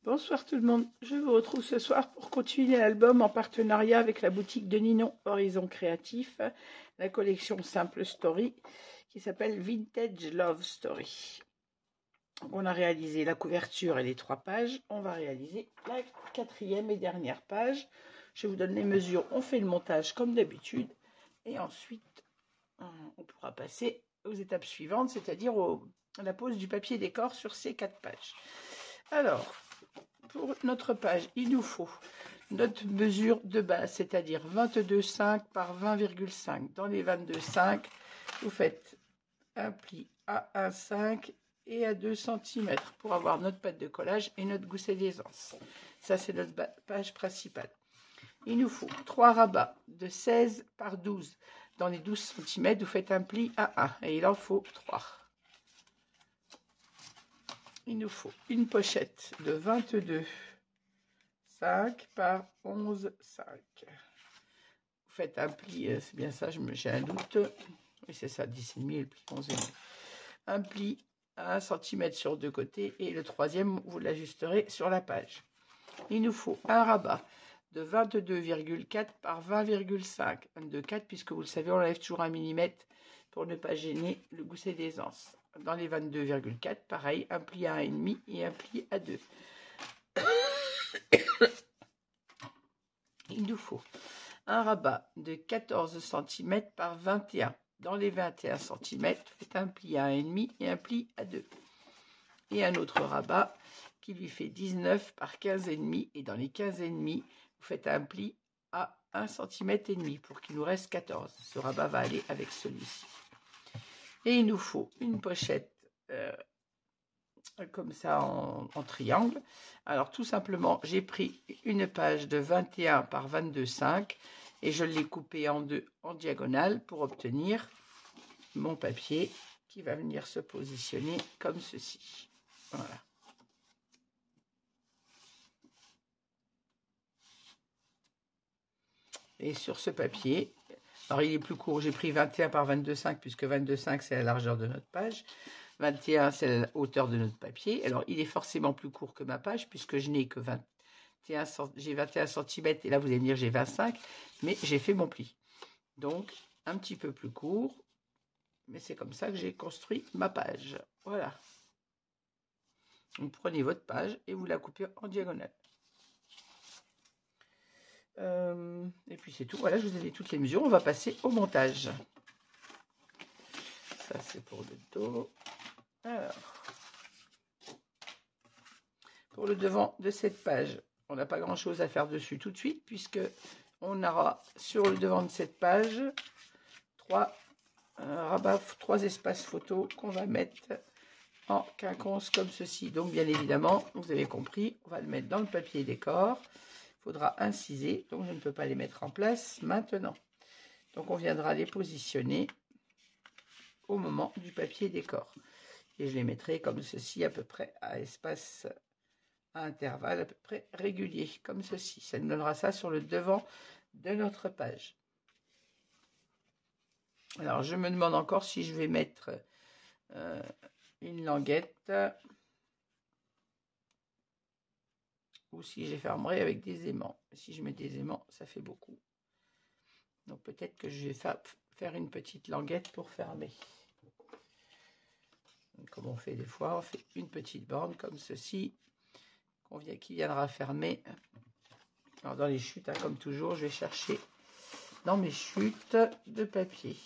Bonsoir tout le monde, je vous retrouve ce soir pour continuer l'album en partenariat avec la boutique de Ninon Horizon Créatif, la collection Simple Story qui s'appelle Vintage Love Story. Donc on a réalisé la couverture et les 3 pages, on va réaliser la 4e et dernière page. Je vous donne les mesures, on fait le montage comme d'habitude et ensuite on pourra passer aux étapes suivantes, c'est-à-dire à la pose du papier décor sur ces 4 pages. Alors, pour notre page, il nous faut notre mesure de base, c'est-à-dire 22,5 par 20,5. Dans les 22,5, vous faites un pli à 1,5 et à 2 cm pour avoir notre pâte de collage et notre gousset d'aisance. Ça, c'est notre page principale. Il nous faut 3 rabats de 16 par 12. Dans les 12 cm, vous faites un pli à 1 et il en faut 3. Il nous faut une pochette de 22,5 par 11,5. Vous faites un pli, c'est bien ça, j'ai un doute. Oui, c'est ça, 10,5 et le pli 11,5. Un pli à 1 cm sur 2 côtés et le troisième, vous l'ajusterez sur la page. Il nous faut un rabat de 22,4 par 20,5. 22,4 puisque vous le savez, on enlève toujours 1 mm pour ne pas gêner le gousset d'aisance. Dans les 22,4, pareil, un pli à 1,5 et un pli à 2. Il nous faut un rabat de 14 cm par 21. Dans les 21 cm, faites un pli à 1,5 et un pli à 2. Et un autre rabat qui lui fait 19 par 15,5. Et dans les 15,5, vous faites un pli à 1 cm et demi pour qu'il nous reste 14. Ce rabat va aller avec celui-ci. Et il nous faut une pochette comme ça en triangle. Alors tout simplement, j'ai pris une page de 21 par 22,5 et je l'ai coupée en deux en diagonale pour obtenir mon papier qui va venir se positionner comme ceci. Voilà. Et sur ce papier, alors il est plus court, j'ai pris 21 par 22,5 puisque 22,5 c'est la largeur de notre page. 21 c'est la hauteur de notre papier. Alors il est forcément plus court que ma page puisque je n'ai que 21, j'ai 21 cm et là vous allez me dire j'ai 25, mais j'ai fait mon pli. Donc un petit peu plus court, mais c'est comme ça que j'ai construit ma page. Voilà. Vous prenez votre page et vous la coupez en diagonale. Et puis c'est tout. Voilà, je vous ai dit toutes les mesures. On va passer au montage. Ça c'est pour le dos. Alors, pour le devant de cette page, on n'a pas grand chose à faire dessus tout de suite puisque on aura sur le devant de cette page 3 espaces photos qu'on va mettre en quinconce comme ceci. Donc bien évidemment, vous avez compris, on va le mettre dans le papier décor. Il faudra inciser, donc je ne peux pas les mettre en place maintenant. Donc on viendra les positionner au moment du papier décor. Et je les mettrai comme ceci à peu près à espace, à intervalles à peu près réguliers, comme ceci. Ça nous donnera ça sur le devant de notre page. Alors je me demande encore si je vais mettre une languette ou si je fermerai avec des aimants. Si je mets des aimants, ça fait beaucoup. Donc peut-être que je vais faire une petite languette pour fermer. Comme on fait des fois, on fait une petite bande comme ceci, qui viendra fermer. Alors dans les chutes, hein, comme toujours, je vais chercher dans mes chutes de papier.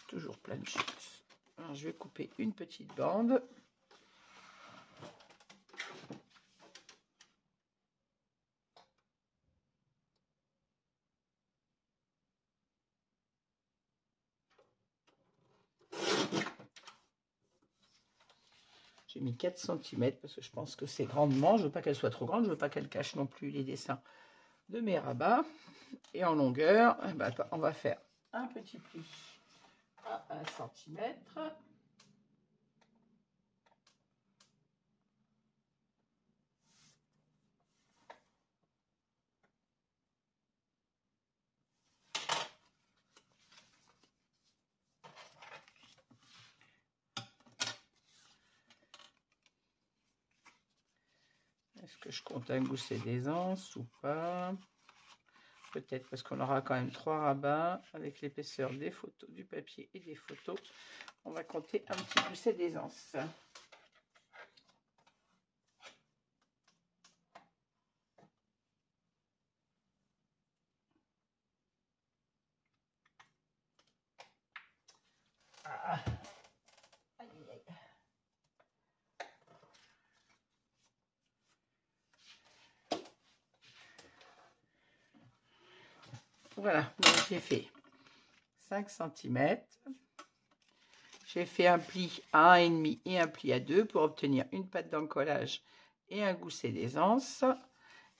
Toujours plein de chutes. Alors je vais couper une petite bande. J'ai mis 4 cm parce que je pense que c'est grandement. Je ne veux pas qu'elle soit trop grande. Je ne veux pas qu'elle cache non plus les dessins de mes rabats. Et en longueur, on va faire un petit pli à 1 cm. Est-ce que je compte un gousset d'aisance ou pas? Peut-être, parce qu'on aura quand même 3 rabats avec l'épaisseur des photos, du papier et des photos. On va compter un petit gousset d'aisance. Ah. Aïe, aïe. Voilà, donc j'ai fait 5 cm. J'ai fait un pli à 1,5 et un pli à 2 pour obtenir une patte d'encollage et un gousset d'aisance.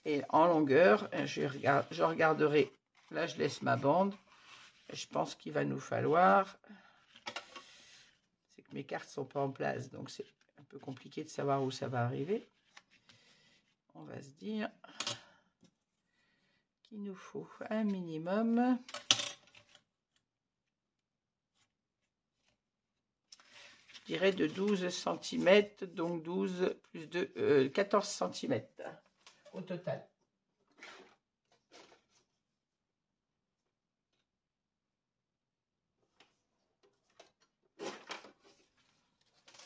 Et en longueur, je regarderai, là je laisse ma bande. Je pense qu'il va nous falloir, c'est que mes cartes ne sont pas en place, donc c'est un peu compliqué de savoir où ça va arriver. On va se dire qu'il nous faut un minimum je dirais de 12 cm, donc 12 plus 2, 14 cm au total.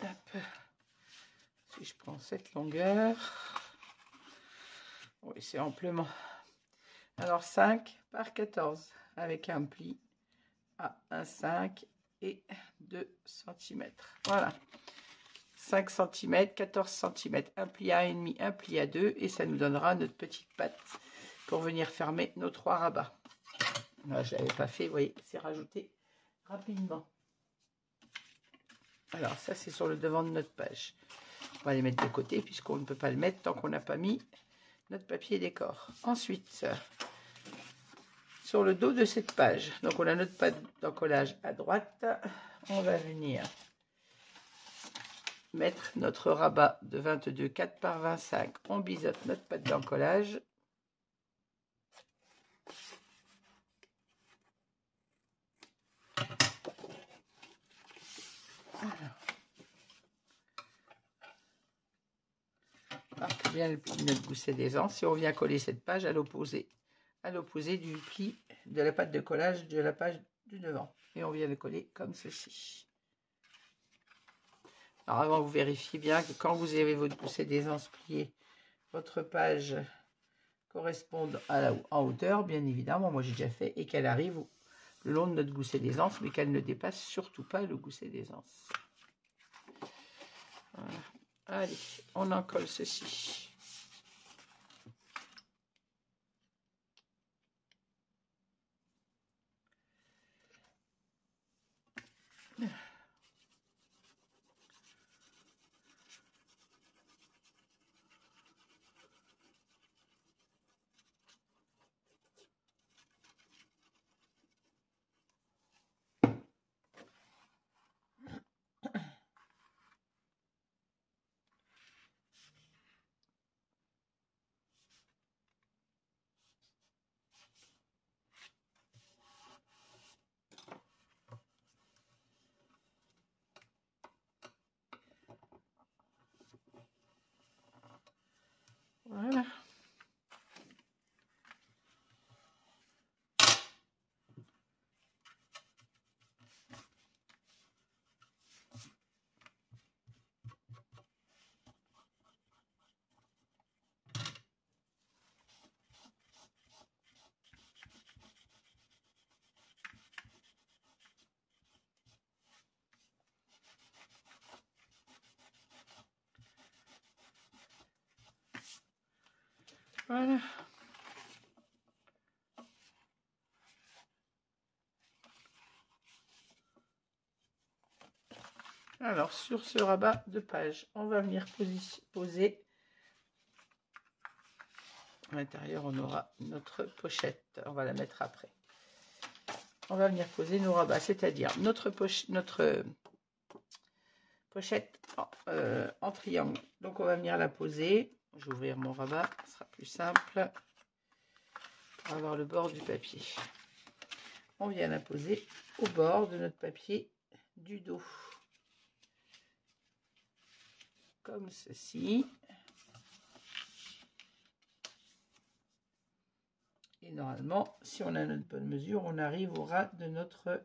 Hop. Si je prends cette longueur, oui, c'est amplement. Alors 5 par 14 avec un pli à 1,5 et 2 cm. Voilà. 5 cm, 14 cm, un pli à 1,5, un pli à 2 et ça nous donnera notre petite patte pour venir fermer nos 3 rabats. Là, je ne l'avais pas fait, vous voyez, c'est rajouté rapidement. Alors ça c'est sur le devant de notre page. On va les mettre de côté puisqu'on ne peut pas le mettre tant qu'on n'a pas mis notre papier décor. Ensuite, sur le dos de cette page, donc on a notre patte d'encollage à droite, on va venir mettre notre rabat de 22 4 par 25. On biseaute notre patte d'encollage. Marque bien le pli de notre gousset d'aisance et on vient coller cette page à l'opposé du pli de la patte de collage de la page du devant. Et on vient le coller comme ceci. Alors avant, vous vérifiez bien que quand vous avez votre gousset d'aisance plié, votre page corresponde en hauteur, bien évidemment, moi j'ai déjà fait, et qu'elle arrive le long de notre gousset d'aisance, mais qu'elle ne dépasse surtout pas le gousset d'aisance. Voilà. Allez, on en colle ceci. Voilà. Voilà. Alors, sur ce rabat de page, on va venir poser. À l'intérieur, on aura notre pochette. On va la mettre après. On va venir poser nos rabats, c'est-à-dire notre pochette en triangle. Donc, on va venir la poser. Je vais ouvrir mon rabat, ce sera plus simple pour avoir le bord du papier. On vient la poser au bord de notre papier du dos. Comme ceci. Et normalement, si on a notre bonne mesure, on arrive au ras de notre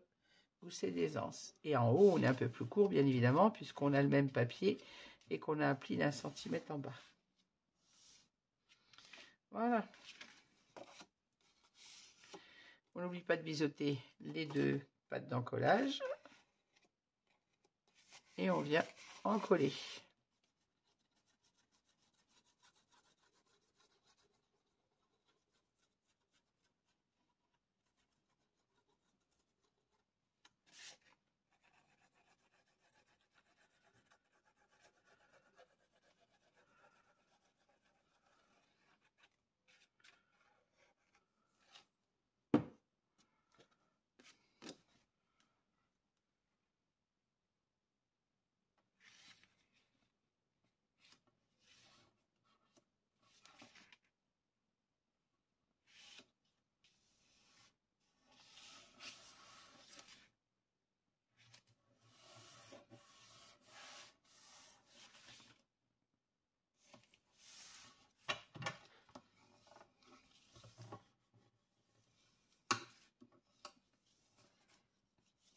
gousset d'aisance. Et en haut, on est un peu plus court, bien évidemment, puisqu'on a le même papier et qu'on a un pli d'1 centimètre en bas. Voilà. On n'oublie pas de biseauter les 2 pattes d'encollage. Et on vient encoller.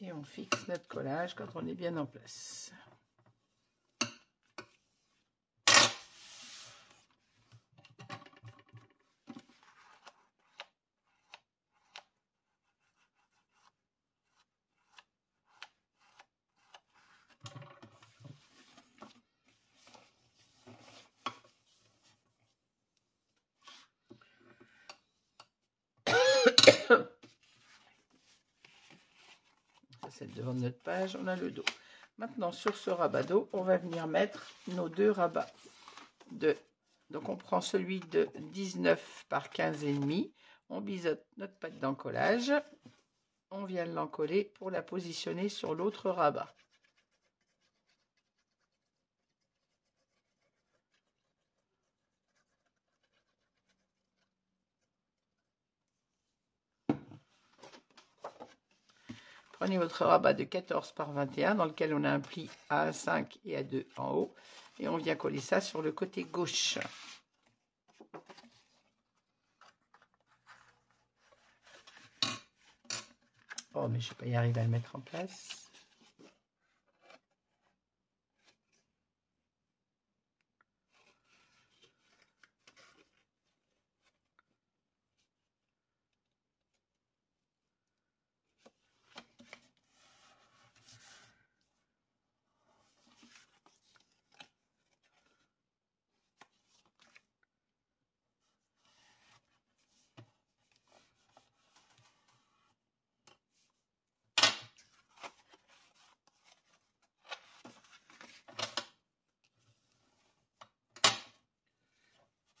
Et on fixe notre collage quand on est bien en place. C'est le devant de notre page, on a le dos. Maintenant, sur ce rabat dos, on va venir mettre nos 2 rabats de. Donc, on prend celui de 19 par 15,5. On biseaute notre patte d'encollage. On vient l'encoller pour la positionner sur l'autre rabat. Prenez votre rabat de 14 par 21 dans lequel on a un pli à 5 et à 2 en haut. Et on vient coller ça sur le côté gauche. Oh, mais je ne vais pas y arriver à le mettre en place.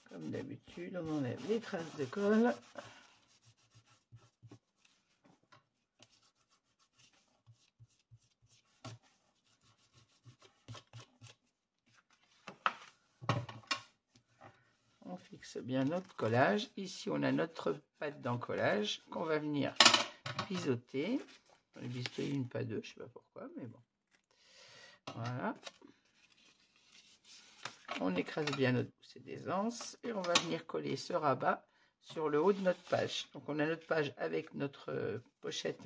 Comme d'habitude, on enlève les traces de colle. On fixe bien notre collage. Ici, on a notre patte d'encollage qu'on va venir biseauter. On va biseauter une, pas 2, je ne sais pas pourquoi, mais bon. Voilà. On écrase bien notre gousset d'aisance et on va venir coller ce rabat sur le haut de notre page. Donc, on a notre page avec notre pochette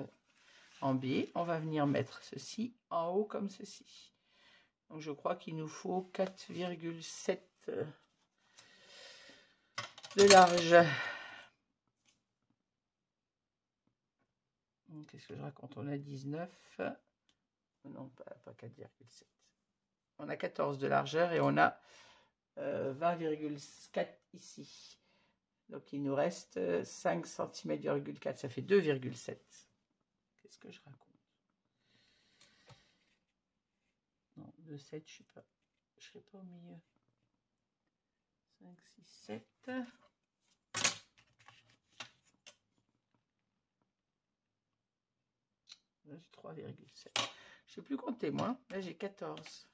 en biais. On va venir mettre ceci en haut comme ceci. Donc, je crois qu'il nous faut 4,7 de large. Qu'est-ce que je raconte? On a 19. Non, pas 4,7. On a 14 de largeur et on a 20,4 ici. Donc, il nous reste 5 cm,4. Ça fait 2,7. Qu'est-ce que je raconte? Non, 2,7, je ne serai pas au milieu. 5, 6, 7. Là, j'ai 3,7. Je ne sais plus compter, moi. Là, j'ai 14.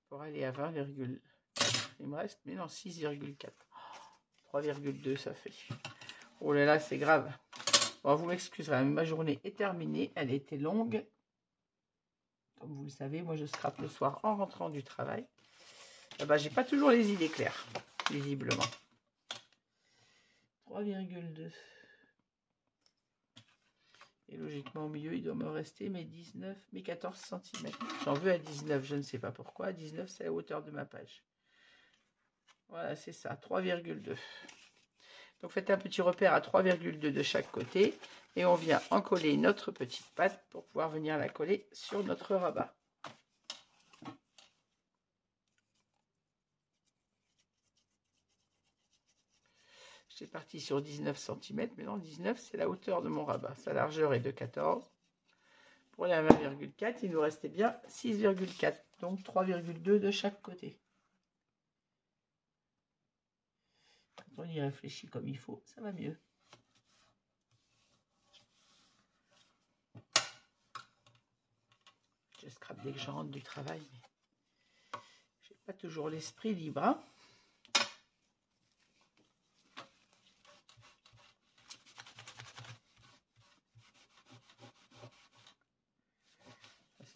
Pour aller à 20,4. Il me reste, mais non, 6,4. 3,2, ça fait. Oh là là, c'est grave. Bon, vous m'excuserez, ma journée est terminée. Elle était longue. Comme vous le savez, moi, je scrape le soir en rentrant du travail. Ah bah, j'ai pas toujours les idées claires, visiblement. 3,2. Et logiquement, au milieu, il doit me rester mes 14 cm. J'en veux à 19, je ne sais pas pourquoi. À 19, c'est la hauteur de ma page. Voilà, c'est ça, 3,2. Donc, faites un petit repère à 3,2 de chaque côté. Et on vient en coller notre petite patte pour pouvoir venir la coller sur notre rabat. J'ai parti sur 19 cm, mais non, 19, c'est la hauteur de mon rabat. Sa largeur est de 14. Pour la 20,4, il nous restait bien 6,4, donc 3,2 de chaque côté. Quand on y réfléchit comme il faut, ça va mieux. Je scrape dès que je rentre du travail, mais j'ai pas toujours l'esprit libre. Hein.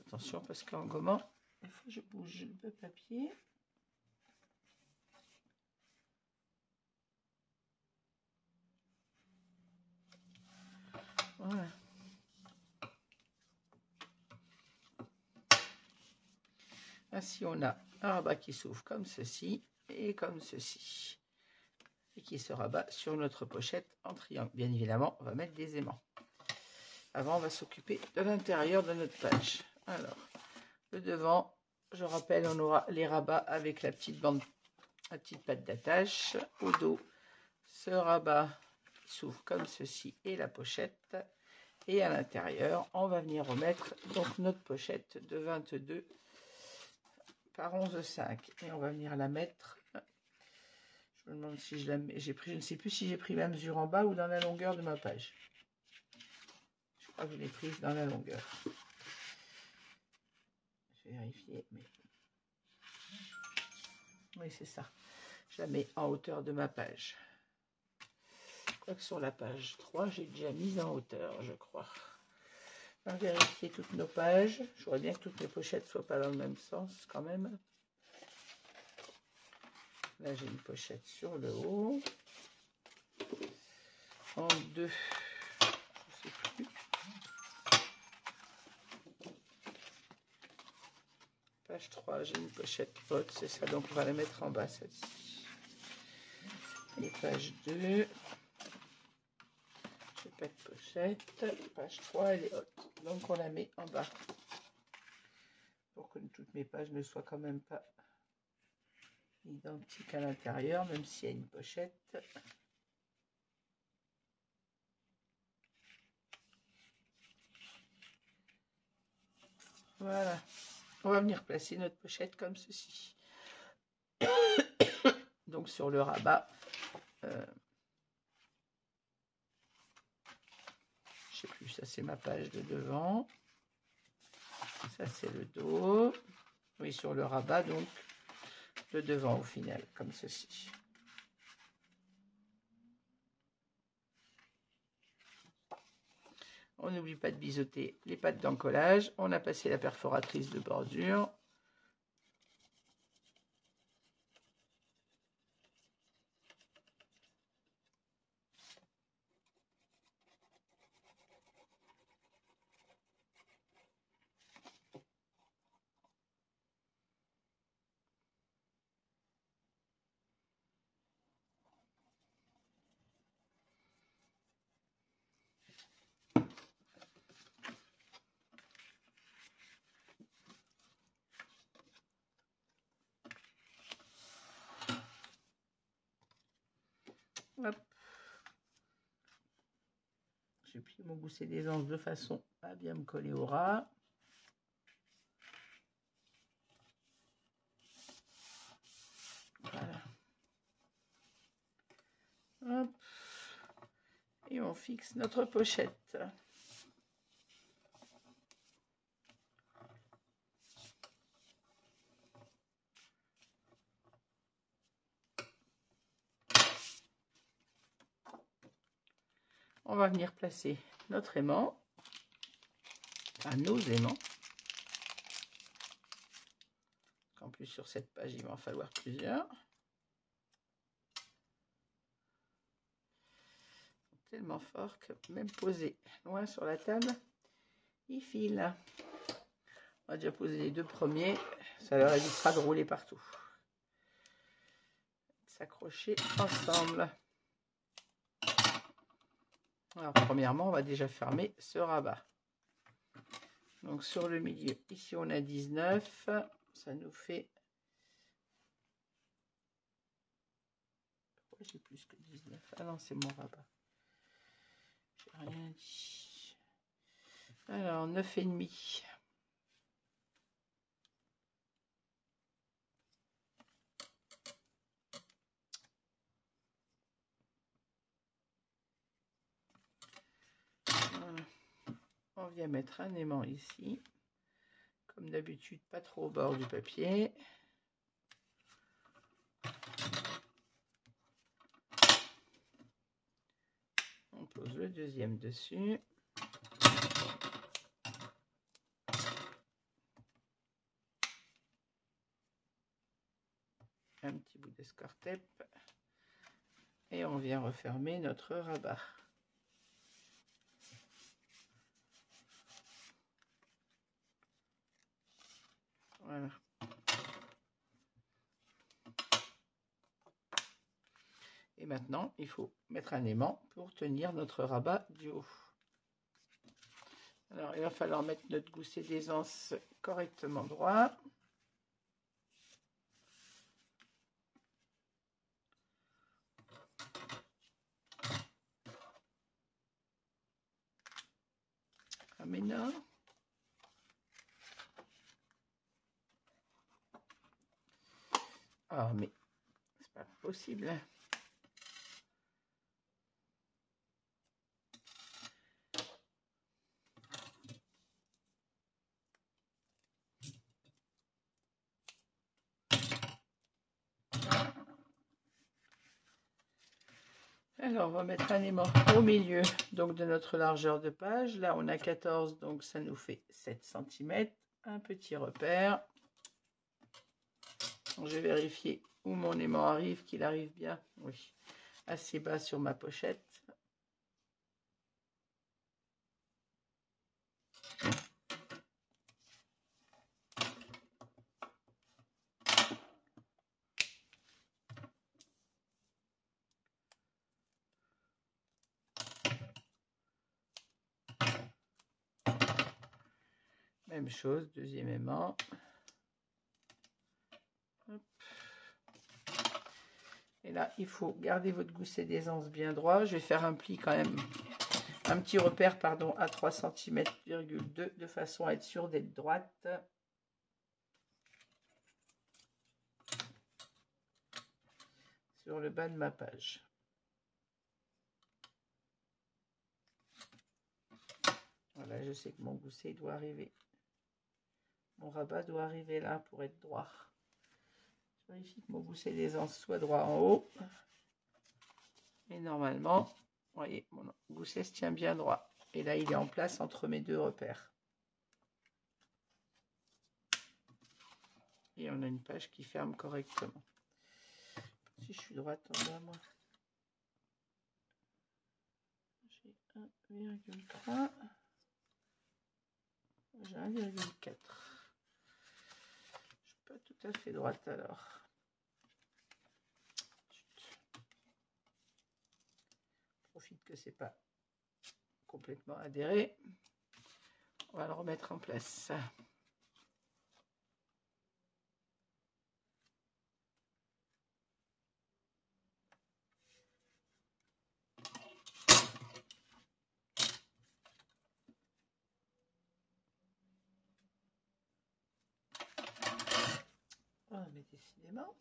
Attention parce qu'en gommant, il faut que je bouge le papier. Voilà. Ainsi, on a un rabat qui s'ouvre comme ceci et comme ceci. Et qui se rabat sur notre pochette en triangle. Bien évidemment, on va mettre des aimants. Avant, on va s'occuper de l'intérieur de notre page. Alors, le devant, je rappelle, on aura les rabats avec la petite bande, la petite patte d'attache. Au dos, ce rabat qui s'ouvre comme ceci et la pochette. Et à l'intérieur, on va venir remettre donc notre pochette de 22 par 11,5. Et on va venir la mettre. Je me demande si je la mets. Je ne sais plus si j'ai pris ma mesure en bas ou dans la longueur de ma page. Je crois que je l'ai prise dans la longueur. Je vais vérifier, mais oui, c'est ça. Je la mets en hauteur de ma page. Quoique sur la page 3, j'ai déjà mis en hauteur, je crois. On va vérifier toutes nos pages. Je voudrais bien que toutes mes pochettes ne soient pas dans le même sens quand même. Là, j'ai une pochette sur le haut. En deux. Je ne sais plus. Page 3, j'ai une pochette haute, c'est ça, donc on va la mettre en bas, celle-ci. Et page 2, j'ai pas de pochette. Page 3, elle est haute, donc on la met en bas. Pour que toutes mes pages ne soient quand même pas identiques à l'intérieur, même s'il y a une pochette. Voilà. On va venir placer notre pochette comme ceci. Donc sur le rabat, je sais plus, ça c'est ma page de devant. Ça c'est le dos. Oui, sur le rabat, donc le devant au final, comme ceci. On n'oublie pas de biseauter les pattes d'encollage. On a passé la perforatrice de bordure. Hop. J'ai plié mon gousset des anses de façon à bien me coller au ras. Voilà. Hop. Et on fixe notre pochette. On va venir placer notre aimant, enfin nos aimants. En plus, sur cette page, il va en falloir plusieurs. tellement fort que même posé loin sur la table, il file. On va déjà poser les deux premiers, ça leur évitera de rouler partout. S'accrocher ensemble. Alors premièrement, on va déjà fermer ce rabat. Donc sur le milieu, ici on a 19, ça nous fait... Pourquoi j'ai plus que 19? Ah non, c'est mon rabat. J'ai rien dit. Alors 9,5. Voilà. On vient mettre un aimant ici. Comme d'habitude, pas trop au bord du papier. On pose le deuxième dessus. Un petit bout d'escartep. Et on vient refermer notre rabat. Voilà. Et maintenant, il faut mettre un aimant pour tenir notre rabat du haut. Alors, il va falloir mettre notre gousset d'aisance correctement droit. Aménor. Ah, mais c'est pas possible. Alors, on va mettre un aimant au milieu donc de notre largeur de page. Là, on a 14, donc ça nous fait 7 cm. Un petit repère. Donc, je vais vérifier où mon aimant arrive, qu'il arrive bien. Oui, assez bas sur ma pochette. Même chose, deuxième aimant. Hop. Et là, il faut garder votre gousset d'aisance bien droit. Je vais faire un pli quand même, un petit repère, pardon, à 3 cm, de façon à être sûr d'être droite. Sur le bas de ma page. Voilà, je sais que mon gousset doit arriver. Mon rabat doit arriver là pour être droit. Je vérifie que mon gousset d'aisance soit droit en haut. Et normalement, vous voyez, mon gousset se tient bien droit. Et là, il est en place entre mes deux repères. Et on a une page qui ferme correctement. Si je suis droite en bas, moi. J'ai 1,3. J'ai 1,4. Je suis pas tout à fait droite alors. Profite que c'est pas complètement adhéré. On va le remettre en place. Ah, mais décidément.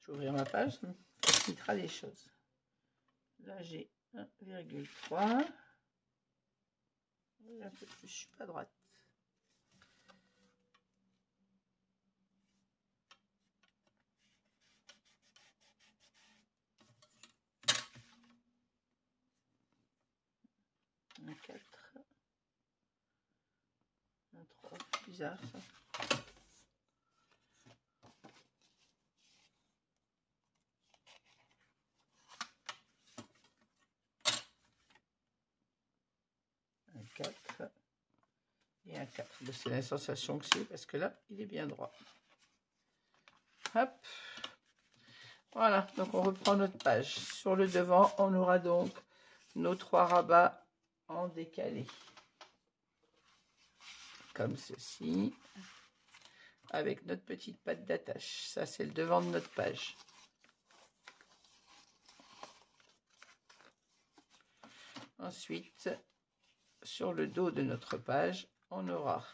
Je vais ouvrir ma page, ça me facilitera les choses. Là, j'ai 1,3. Un peu plus, je suis pas droite. Un 4. Un 3. Bizarre ça. et un 4. C'est la sensation que c'est parce que là, il est bien droit. Hop. Voilà, donc on reprend notre page. Sur le devant, on aura donc nos 3 rabats en décalé. Comme ceci. Avec notre petite patte d'attache. Ça, c'est le devant de notre page. Ensuite, sur le dos de notre page, on aura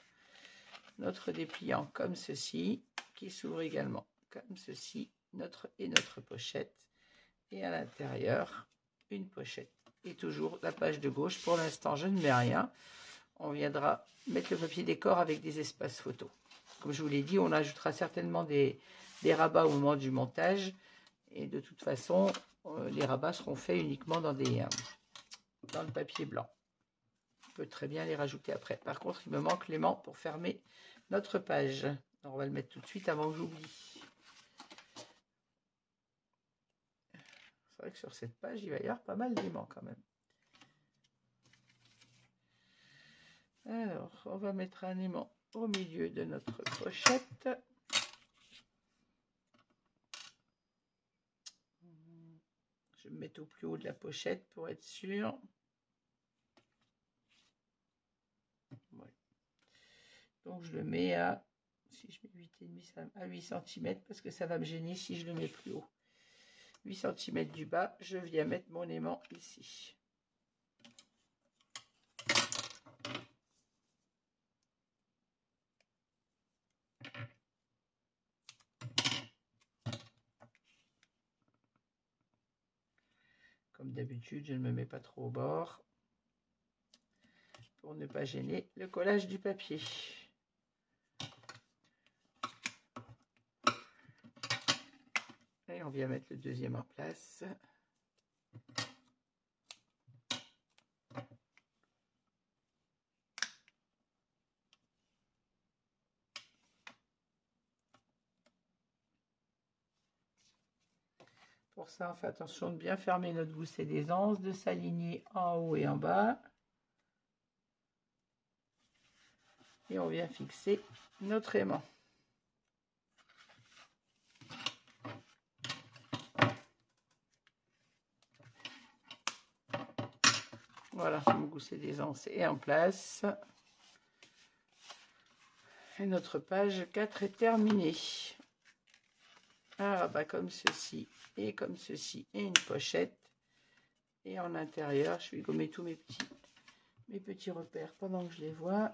notre dépliant comme ceci, qui s'ouvre également comme ceci, notre pochette. Et à l'intérieur, une pochette. Et toujours la page de gauche. Pour l'instant, je ne mets rien. On viendra mettre le papier décor avec des espaces photos. Comme je vous l'ai dit, on ajoutera certainement des rabats au moment du montage. Et de toute façon, les rabats seront faits uniquement dans le papier blanc. On peut très bien les rajouter après. Par contre, il me manque l'aimant pour fermer notre page. Alors, on va le mettre tout de suite avant que j'oublie. C'est vrai que sur cette page, il va y avoir pas mal d'aimants quand même. Alors, on va mettre un aimant au milieu de notre pochette. Je vais me mettre au plus haut de la pochette pour être sûr. Ouais. Donc je le mets à, si je mets 8,5, à 8 cm parce que ça va me gêner si je le mets plus haut. 8 cm du bas, je viens mettre mon aimant ici. Comme d'habitude, je ne me mets pas trop au bord pour ne pas gêner le collage du papier. Et on vient mettre le deuxième en place. Pour ça, on fait attention de bien fermer notre gousset d'aisance, de s'aligner en haut et en bas. Et on vient fixer notre aimant. Voilà, mon gousset d'aisance est en place. Et notre page 4 est terminée. Un rabat comme ceci et comme ceci et une pochette. Et en intérieur, je vais gommer tous mes petits repères pendant que je les vois.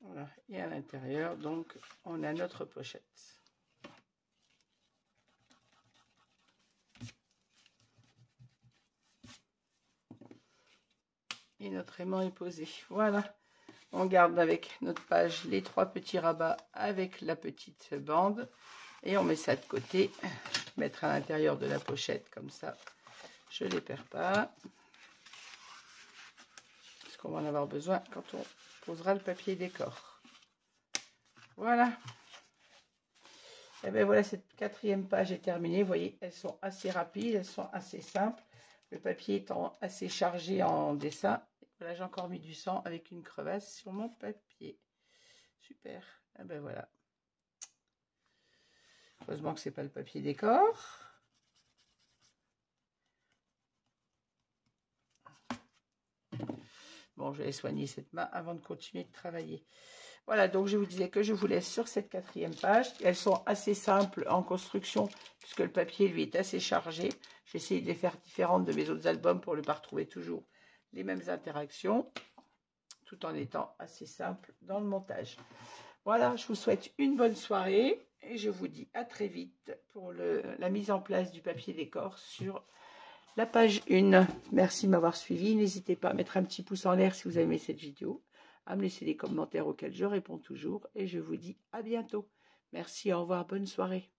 Voilà, et à l'intérieur, donc, on a notre pochette. Et notre aimant est posé. Voilà, on garde avec notre page les 3 petits rabats avec la petite bande. Et on met ça de côté. Je vais mettre à l'intérieur de la pochette, comme ça, je ne les perds pas. Parce qu'on va en avoir besoin quand on posera le papier décor. Voilà. Et bien voilà, cette 4e page est terminée. Vous voyez, elles sont assez rapides, elles sont assez simples. Le papier étant assez chargé en dessin. Voilà, j'ai encore mis du sang avec une crevasse sur mon papier. Super. Et ben voilà. Heureusement que c'est pas le papier décor. Bon, je vais soigner cette main avant de continuer de travailler. Voilà, donc je vous disais que je vous laisse sur cette 4e page. Elles sont assez simples en construction puisque le papier, lui, est assez chargé. J'ai essayé de les faire différentes de mes autres albums pour ne pas retrouver toujours les mêmes interactions, tout en étant assez simple dans le montage. Voilà, je vous souhaite une bonne soirée et je vous dis à très vite pour la mise en place du papier décor sur la page 1. Merci de m'avoir suivi. N'hésitez pas à mettre un petit pouce en l'air si vous avez aimé cette vidéo, à me laisser des commentaires auxquels je réponds toujours. Et je vous dis à bientôt. Merci, au revoir, bonne soirée.